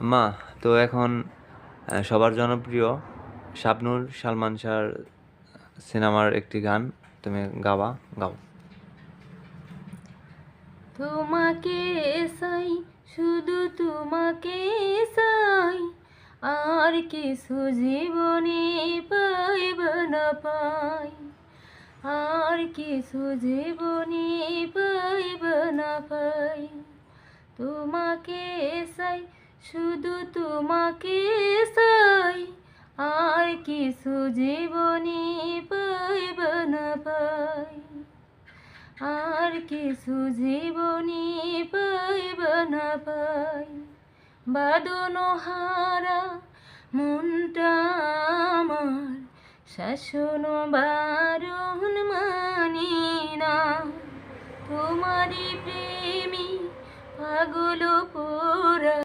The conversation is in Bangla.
মা, তো এখন সবার জনপ্রিয় শাবনূর সালমান শাহর সিনেমার একটি গান তুমি গাও। তোমাকে চাই, শুধু তোমাকে চাই, আর কিছু জীবনে পাইব না পাই, আর কিছু জীবনে পাইব না পাই। তোমাকে চাই, শুধু তোমাকে চাই, আর কিছু জীবনে পাইব না পাই, আর কিছু জীবনে পাইব না পাই। বাদন হারা মনটা আমার, শাসন বারণ মানি না, তোমারই প্রেমী পাগল পোরা।